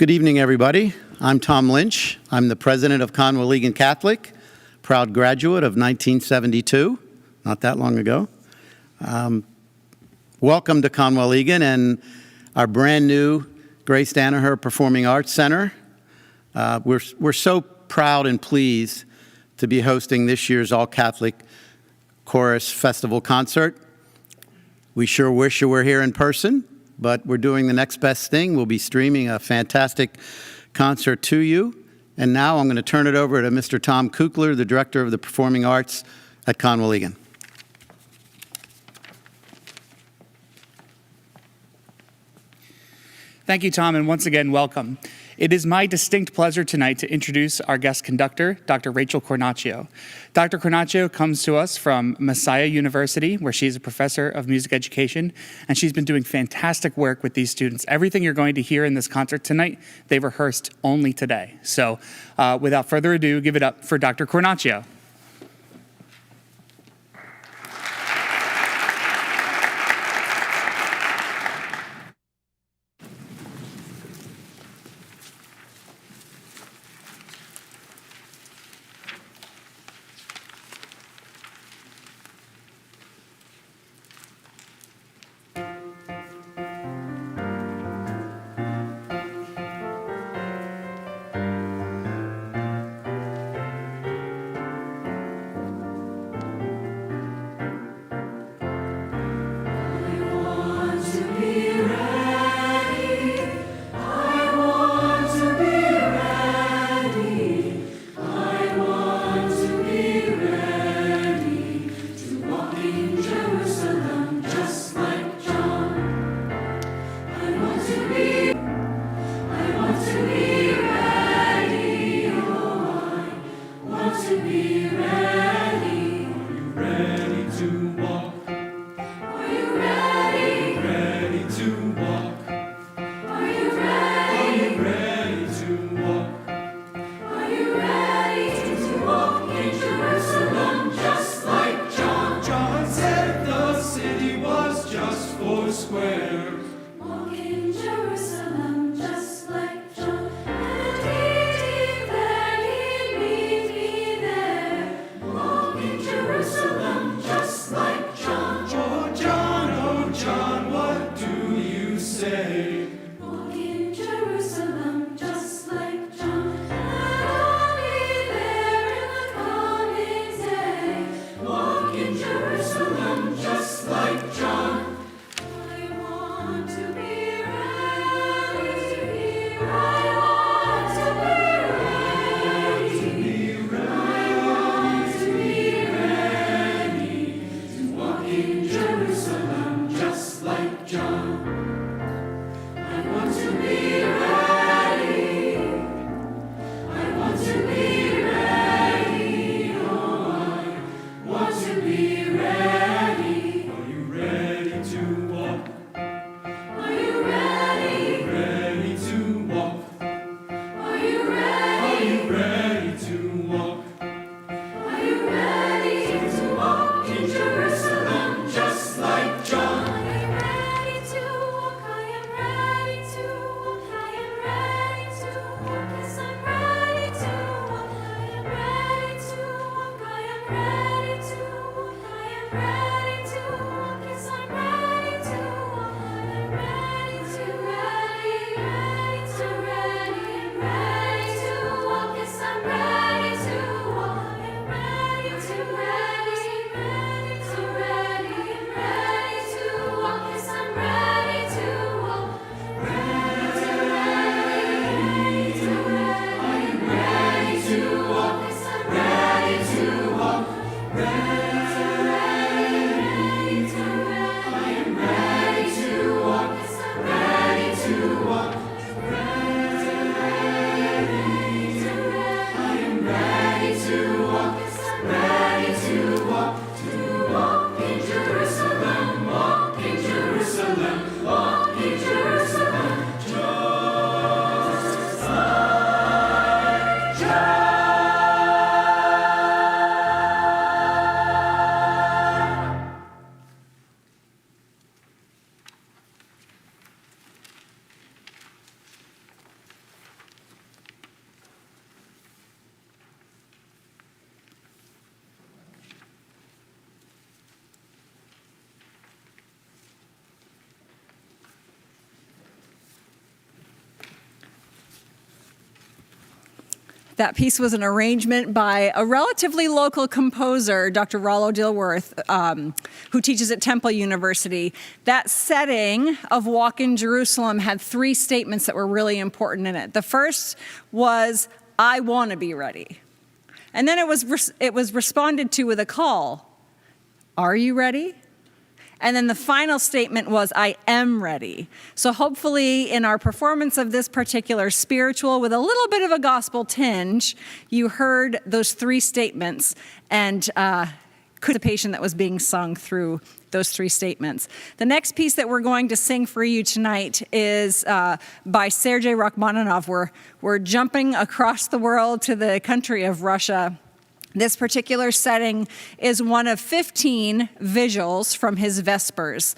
Good evening, everybody. I'm Tom Lynch. I'm the president of Conwell-Egan Catholic, proud graduate of 1972, not that long ago. Welcome to Conwell-Egan and our brand new Grace Danaher Performing Arts Center. We're so proud and pleased to be hosting this year's All-Catholic Chorus Festival concert. We sure wish you were here in person, but we're doing the next best thing. We'll be streaming a fantastic concert to you. And now I'm going to turn it over to Mr. Tom Kukler, the Director of the Performing Arts at Conwell-Egan. Thank you, Tom, and once again, welcome. It is my distinct pleasure tonight to introduce our guest conductor, Dr. Rachel Cornacchio. Dr. Cornacchio comes to us from Messiah University, where she's a professor of music education, and she's been doing fantastic work with these students. Everything you're going to hear in this concert tonight, they rehearsed only today. So without further ado, give it up for Dr. Cornacchio. That piece was an arrangement by a relatively local composer, Dr. Rollo Dilworth, who teaches at Temple University. That setting of Walk in Jerusalem had 3 statements that were really important in it. The first was, I want to be ready. And then it was responded to with a call. Are you ready? And then the final statement was, I am ready. So hopefully in our performance of this particular spiritual with a little bit of a gospel tinge, you heard those 3 statements and anticipation that was being sung through those 3 statements. The next piece that we're going to sing for you tonight is by Sergei Rachmaninoff. We're jumping across the world to the country of Russia. This particular setting is one of 15 visuals from his Vespers.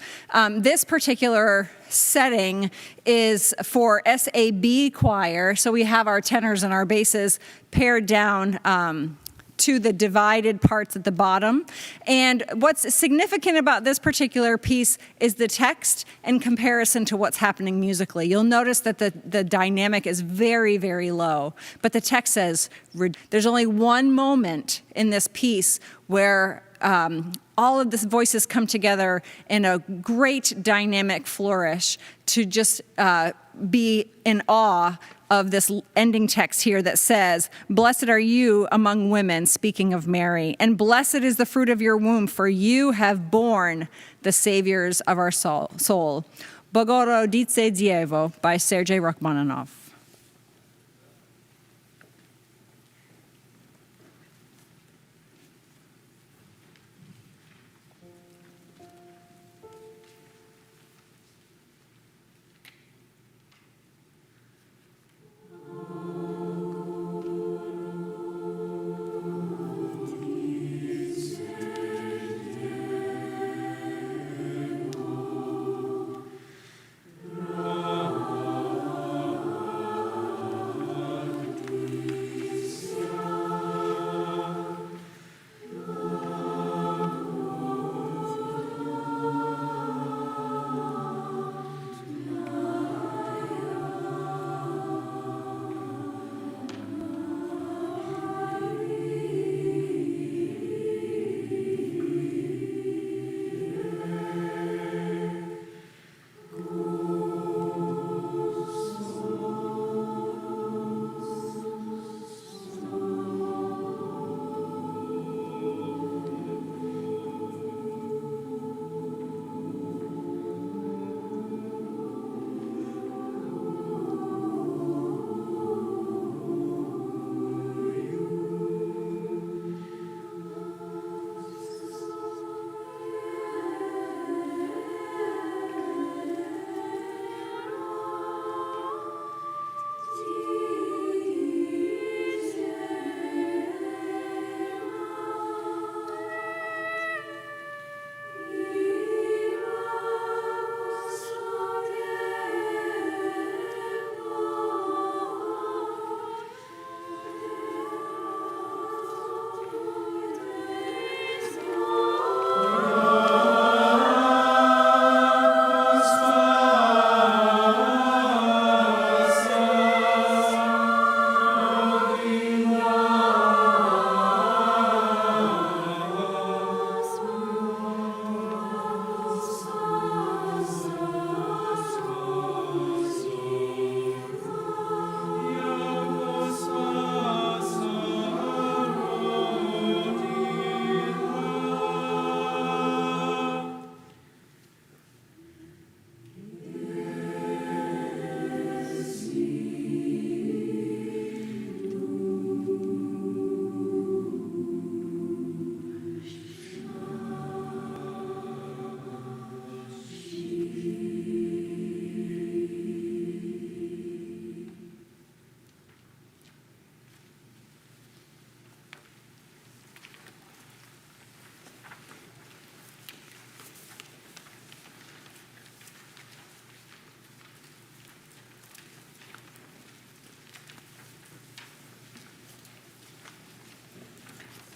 This particular setting is for SAB choir, so we have our tenors and our basses paired down to the divided parts at the bottom. And what's significant about this particular piece is the text in comparison to what's happening musically. You'll notice that the dynamic is very, very low, but the text says, there's only one moment in this piece where all of the voices come together in a great dynamic flourish to just be in awe of this ending text here that says, blessed are you among women, speaking of Mary, and blessed is the fruit of your womb, for you have borne the saviors of our soul. Bogorodice Dievo by Sergei Rachmaninoff.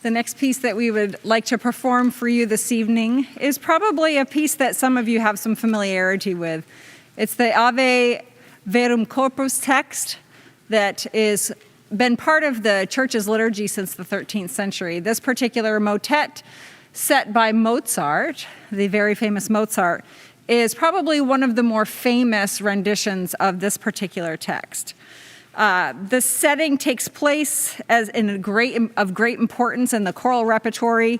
The next piece that we would like to perform for you this evening is probably a piece that some of you have some familiarity with. It's the Ave Verum Corpus text that is been part of the church's liturgy since the 13th century. This particular motet, set by Mozart, the very famous Mozart, is probably one of the more famous renditions of this particular text. The setting takes place of great importance in the choral repertory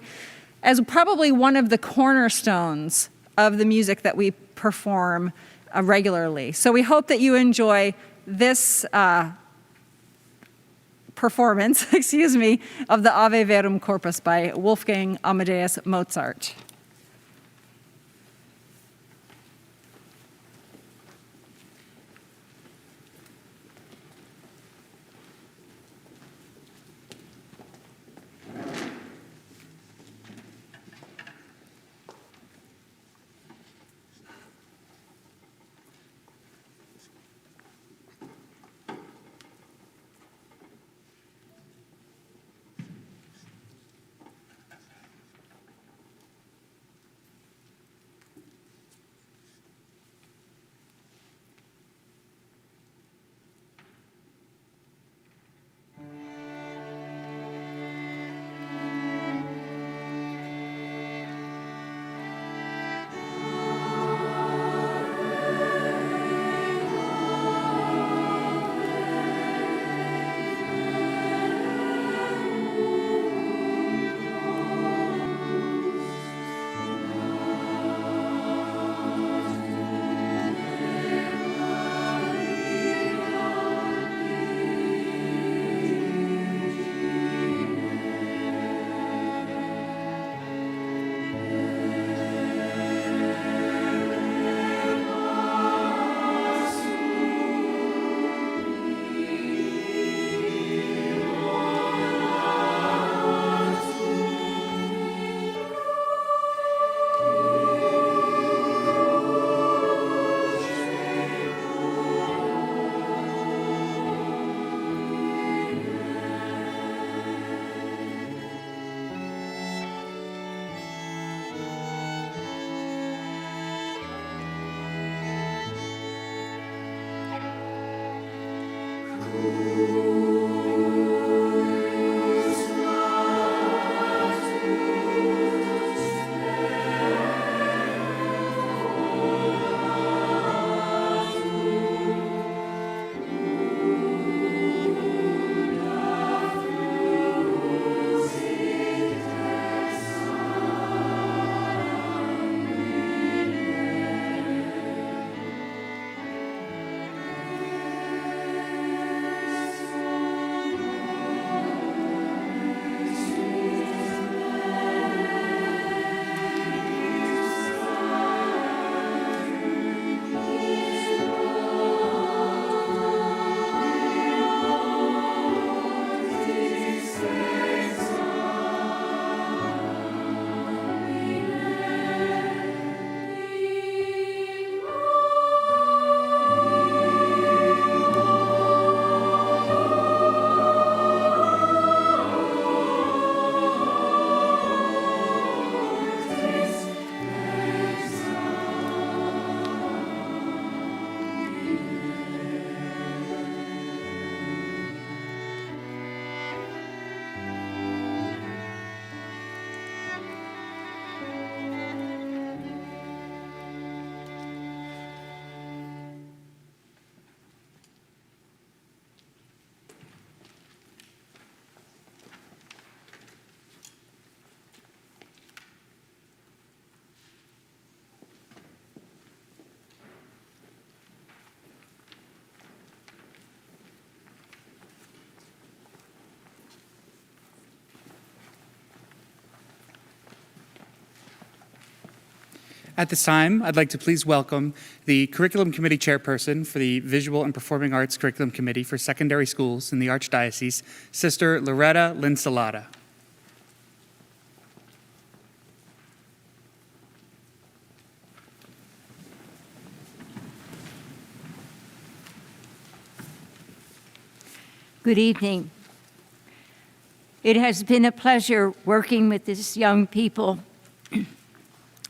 as probably one of the cornerstones of the music that we perform regularly. So we hope that you enjoy this performance, of the Ave Verum Corpus by Wolfgang Amadeus Mozart. At this time, I'd like to please welcome the Curriculum Committee Chairperson for the Visual and Performing Arts Curriculum Committee for Secondary Schools in the Archdiocese, Sister Loretta Linsalata. Good evening. It has been a pleasure working with these young people,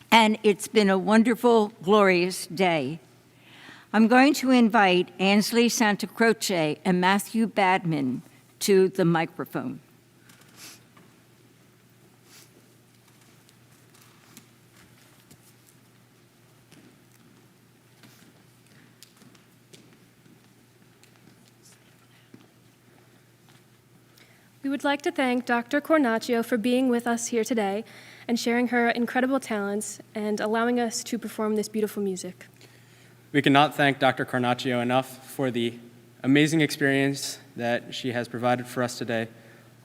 and it's been a wonderful, glorious day. I'm going to invite Ansley Santa Croce and Matthew Badman to the microphone. We would like to thank Dr. Cornacchio for being with us here today and sharing her incredible talents and allowing us to perform this beautiful music. We cannot thank Dr. Cornacchio enough for the amazing experience that she has provided for us today,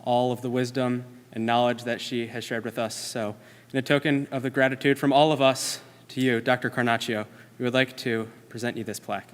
all of the wisdom and knowledge that she has shared with us. So, in a token of the gratitude from all of us to you, Dr. Cornacchio, we would like to present you this plaque.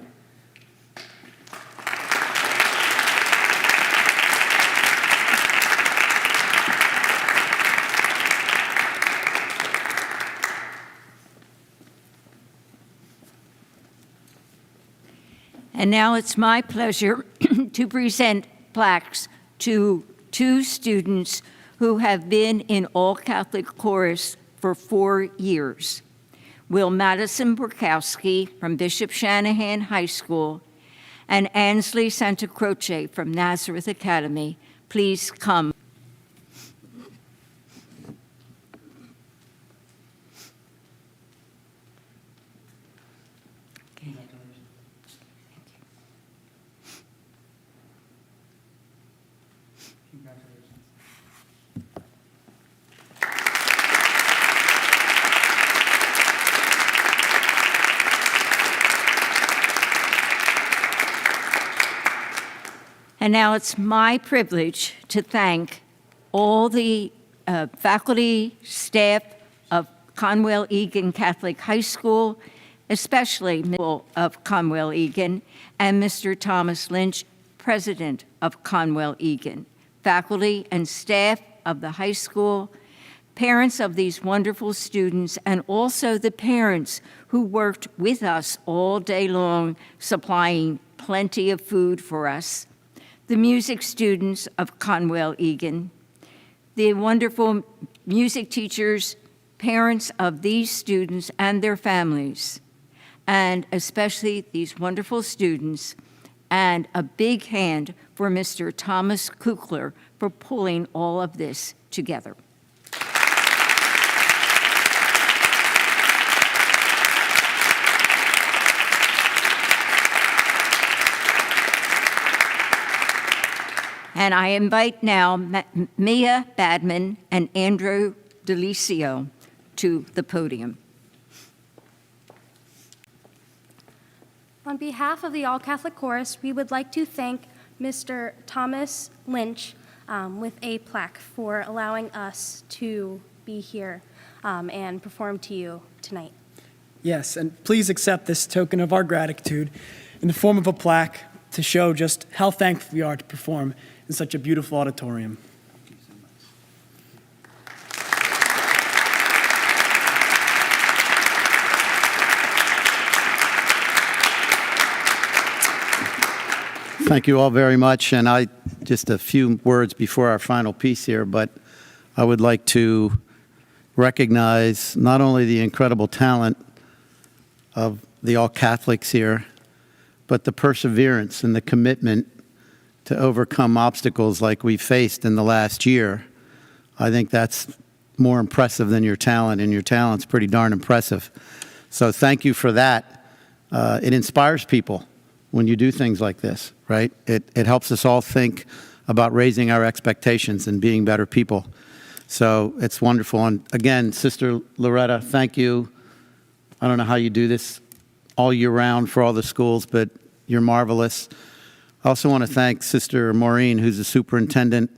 And now it's my pleasure to present plaques to two students who have been in All Catholic Chorus for 4 years. Will Madison Borkowski from Bishop Shanahan High School and Ansley Santa Croce from Nazareth Academy please come. And now it's my privilege to thank all the faculty, staff of Conwell-Egan Catholic High School, especially of Conwell-Egan, and Mr. Thomas Lynch, president of Conwell-Egan, faculty and staff of the high school, parents of these wonderful students, and also the parents who worked with us all day long, supplying plenty of food for us, the music students of Conwell-Egan, the wonderful music teachers, parents of these students and their families, and especially these wonderful students, and a big hand for Mr. Thomas Kukler for pulling all of this together. And I invite now Mia Badman and Andrew Delicio to the podium. On behalf of the All Catholic Chorus, we would like to thank Mr. Thomas Lynch with a plaque for allowing us to be here and perform to you tonight. Yes, and please accept this token of our gratitude in the form of a plaque to show just how thankful we are to perform in such a beautiful auditorium. Thank you all very much. And just a few words before our final piece here, but I would like to recognize not only the incredible talent of the All Catholics here, but the perseverance and the commitment to overcome obstacles like we faced in the last year. I think that's more impressive than your talent, and your talent's pretty darn impressive. So thank you for that. It inspires people when you do things like this, right? It helps us all think about raising our expectations and being better people. So it's wonderful. And again, Sister Loretta, thank you. I don't know how you do this all year round for all the schools, but you're marvelous. I also want to thank Sister Maureen, who's the superintendent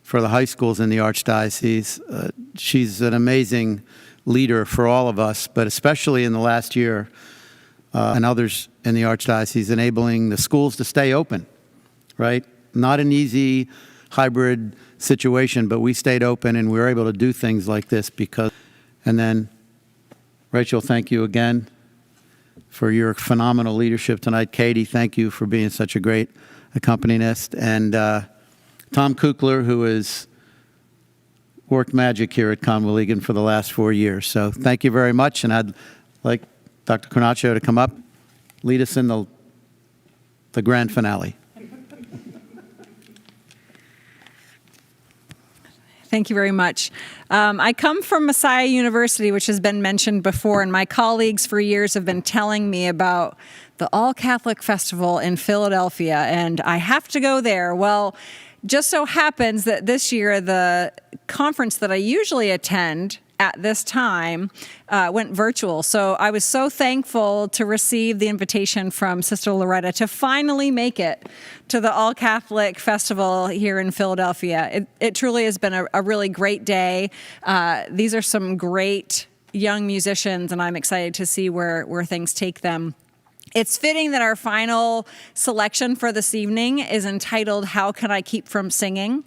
for the high schools in the Archdiocese. She's an amazing leader for all of us, but especially in the last year, and others in the Archdiocese, enabling the schools to stay open, right? Not an easy hybrid situation, but we stayed open and we were able to do things like this because, and then Rachel, thank you again for your phenomenal leadership tonight. Katie, thank you for being such a great accompanist. And Tom Kukler, who has worked magic here at Conwell-Egan for the last 4 years. So thank you very much. And I'd like Dr. Cornacchio to come up, lead us in the grand finale. Thank you very much. I come from Messiah University, which has been mentioned before, and my colleagues for years have been telling me about the All Catholic Festival in Philadelphia, and I have to go there. Well, just so happens that this year the conference that I usually attend at this time went virtual. So I was so thankful to receive the invitation from Sister Loretta to finally make it to the All Catholic Festival here in Philadelphia. It truly has been a really great day. These are some great young musicians, and I'm excited to see where things take them. It's fitting that our final selection for this evening is entitled, How Can I Keep From Singing?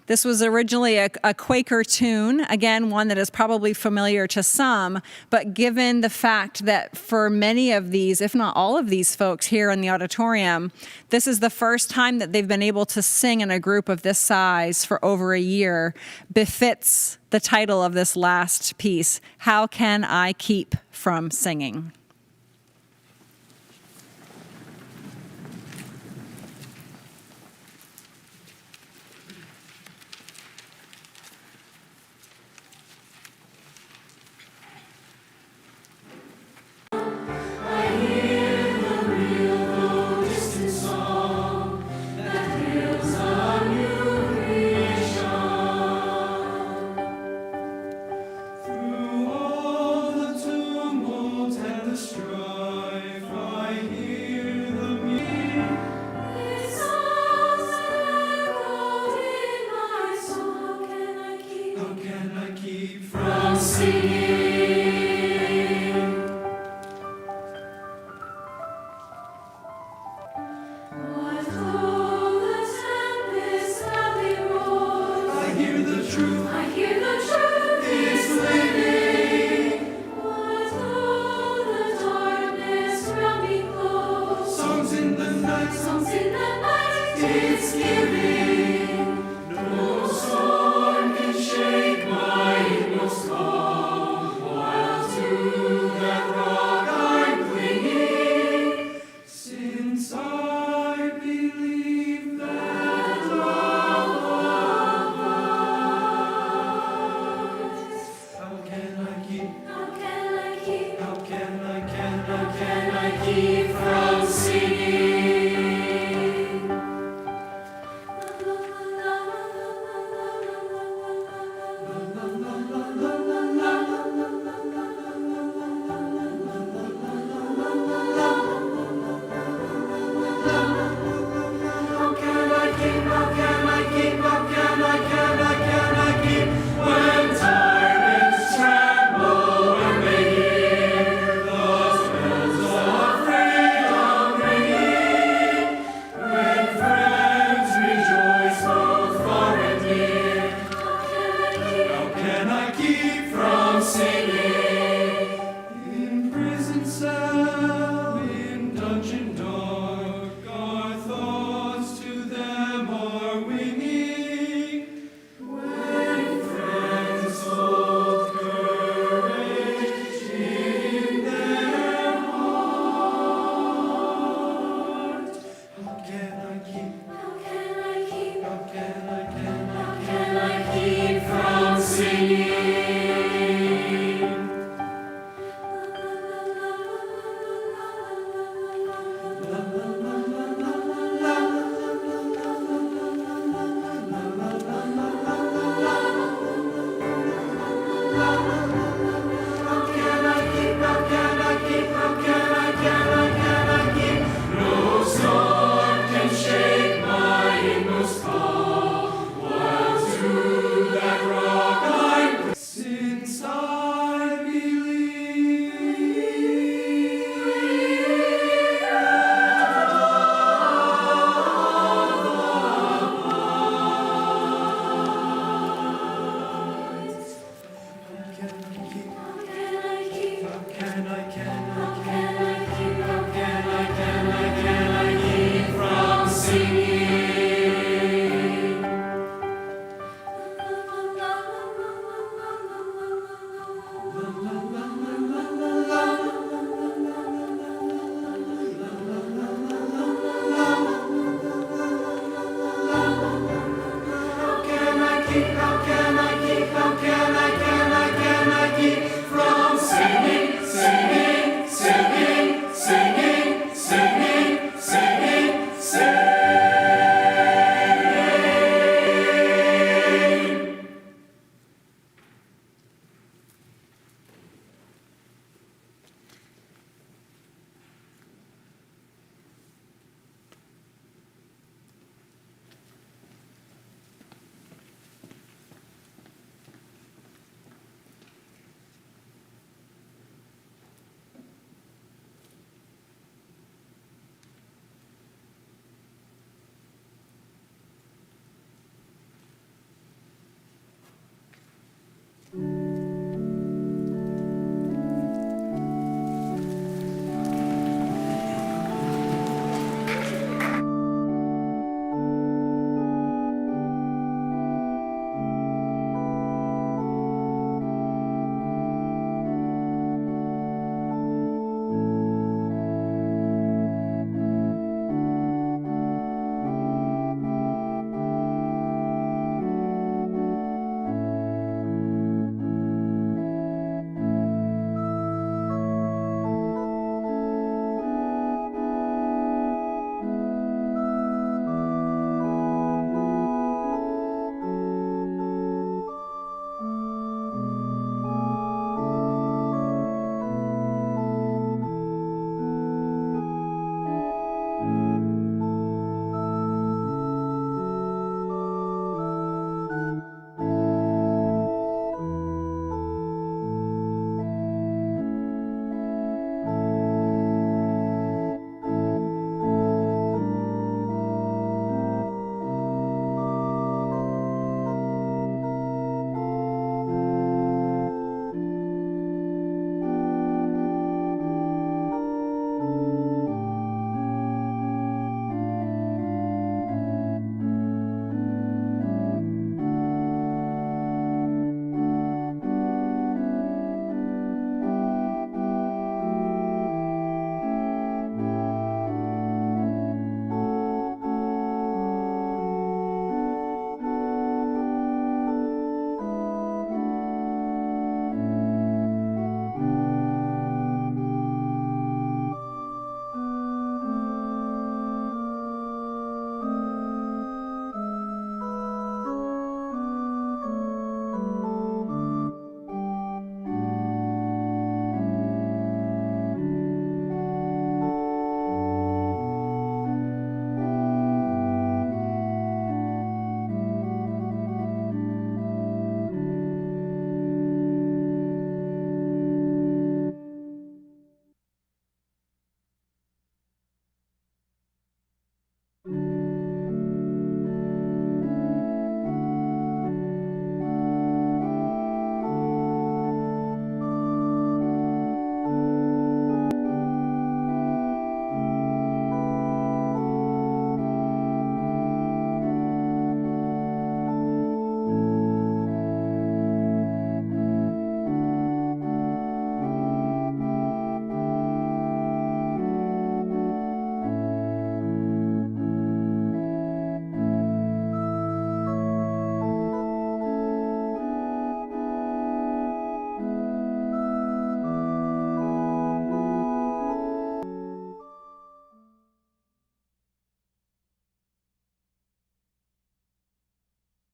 This was originally a Quaker tune, again, one that is probably familiar to some, but given the fact that for many of these, if not all of these folks here in the auditorium, this is the first time that they've been able to sing in a group of this size for over a year, befits the title of this last piece, How Can I Keep From Singing? Songs in the night, it's giving.